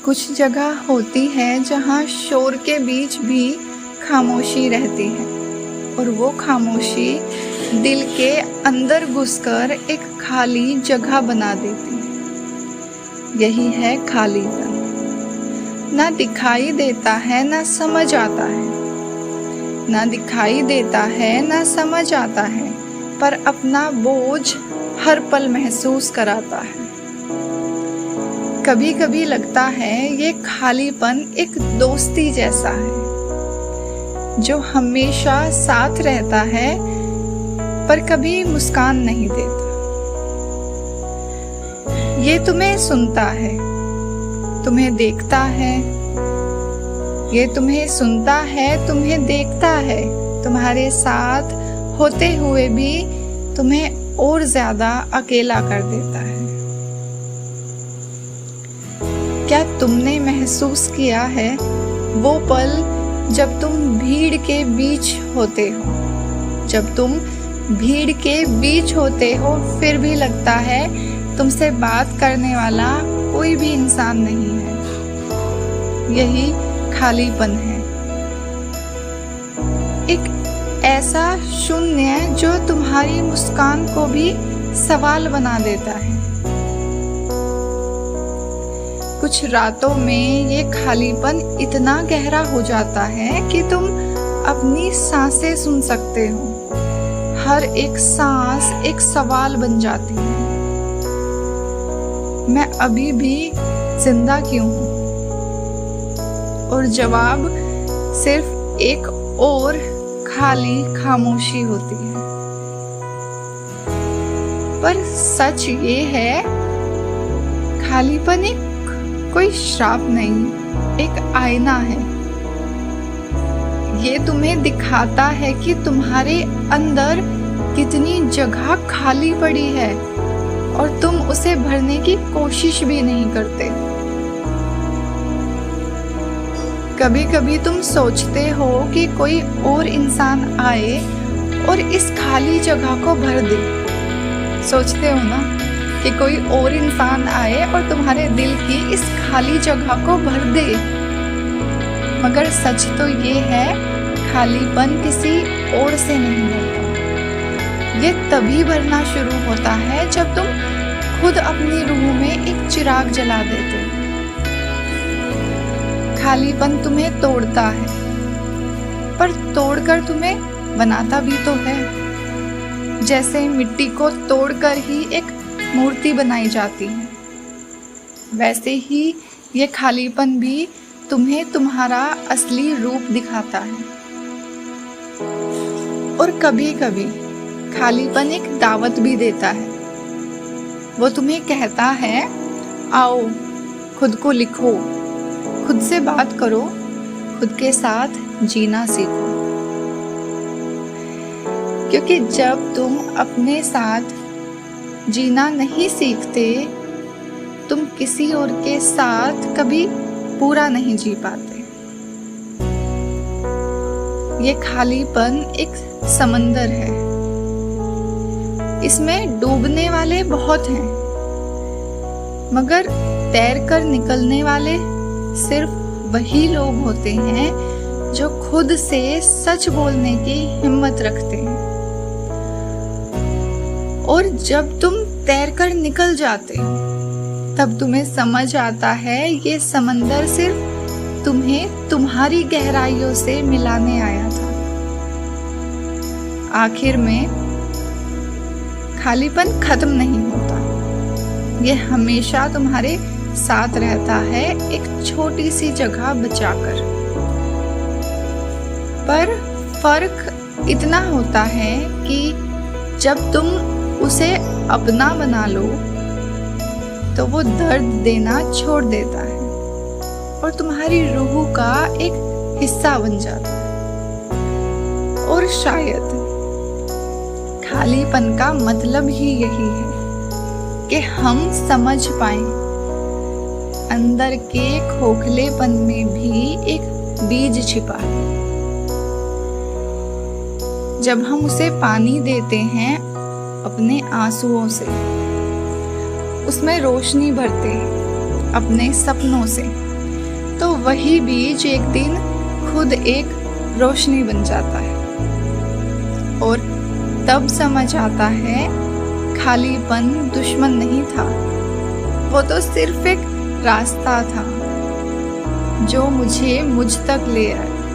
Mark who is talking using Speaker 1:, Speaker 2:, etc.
Speaker 1: कुछ जगह होती है जहाँ शोर के बीच भी खामोशी रहती है, और वो खामोशी दिल के अंदर घुसकर एक खाली जगह बना देती है। यही है खालीपन। ना दिखाई देता है ना समझ आता है, ना दिखाई देता है ना समझ आता है, पर अपना बोझ हर पल महसूस कराता है। कभी कभी लगता है ये खालीपन एक दोस्ती जैसा है, जो हमेशा साथ रहता है पर कभी मुस्कान नहीं देता। ये तुम्हें सुनता है, तुम्हें देखता है, ये तुम्हें सुनता है, तुम्हें देखता है, तुम्हारे साथ होते हुए भी तुम्हें और ज्यादा अकेला कर देता है। क्या तुमने महसूस किया है वो पल जब तुम भीड़ के बीच होते हो? जब तुम भीड़ के बीच होते हो फिर भी लगता है तुमसे बात करने वाला कोई भी इंसान नहीं है। यही खालीपन है, एक ऐसा शून्य जो तुम्हारी मुस्कान को भी सवाल बना देता है। कुछ रातों में ये खालीपन इतना गहरा हो जाता है कि तुम अपनी सांसें सुन सकते हो। हर एक सांस एक सवाल बन जाती है, मैं अभी भी जिंदा क्यों हूँ? और जवाब सिर्फ एक और खाली खामोशी होती है। पर सच ये है, खालीपन एक कोई श्राप नहीं, एक आईना है। ये तुम्हें दिखाता है कि तुम्हारे अंदर कितनी जगह खाली पड़ी है और तुम उसे भरने की कोशिश भी नहीं करते। कभी कभी तुम सोचते हो कि कोई और इंसान आए और इस खाली जगह को भर दे। सोचते हो ना कि कोई और इंसान आए और तुम्हारे दिल की इस खाली जगह को भर दे। मगर सच तो ये है, खालीपन किसी और से नहीं भरता। ये तभी भरना शुरू होता है जब तुम खुद अपनी रूह में एक चिराग जला देते हो। खालीपन तुम्हें तोड़ता है, पर तोड़कर तुम्हें बनाता भी तो है। जैसे मिट्टी को तोड़कर ही एक मूर्ति बनाई जाती है, वैसे ही ये खालीपन भी तुम्हें तुम्हारा असली रूप दिखाता है। और कभी कभी खालीपन एक दावत भी देता है। वो तुम्हें कहता है, आओ खुद को लिखो, खुद से बात करो, खुद के साथ जीना सीखो। क्योंकि जब तुम अपने साथ जीना नहीं सीखते, तुम किसी और के साथ कभी पूरा नहीं जी पाते। ये खालीपन एक समंदर है, इसमें डूबने वाले बहुत हैं, मगर तैरकर निकलने वाले सिर्फ वही लोग होते हैं जो खुद से सच बोलने की हिम्मत रखते हैं। और जब तुम तैरकर निकल जाते हो, तब तुम्हें समझ आता है ये समंदर सिर्फ तुम्हें तुम्हारी गहराइयों से मिलाने आया था। आखिर में खालीपन खत्म नहीं होता, ये हमेशा तुम्हारे साथ रहता है, एक छोटी सी जगह बचाकर। पर फर्क इतना होता है कि जब तुम उसे अपना बना लो तो वो दर्द देना छोड़ देता है और तुम्हारी रूह का एक हिस्सा बन जाता है। और शायद खालीपन का मतलब ही यही है कि हम समझ पाएं अंदर के खोखलेपन में भी एक बीज छिपा है। जब हम उसे पानी देते हैं अपने आंसुओं से, उसमें रोशनी भरते हैं अपने सपनों से, तो वही बीज एक दिन खुद एक रोशनी बन जाता है और तब समझ आता है खालीपन दुश्मन नहीं था, वो तो सिर्फ एक रास्ता था जो मुझे मुझ तक ले आया।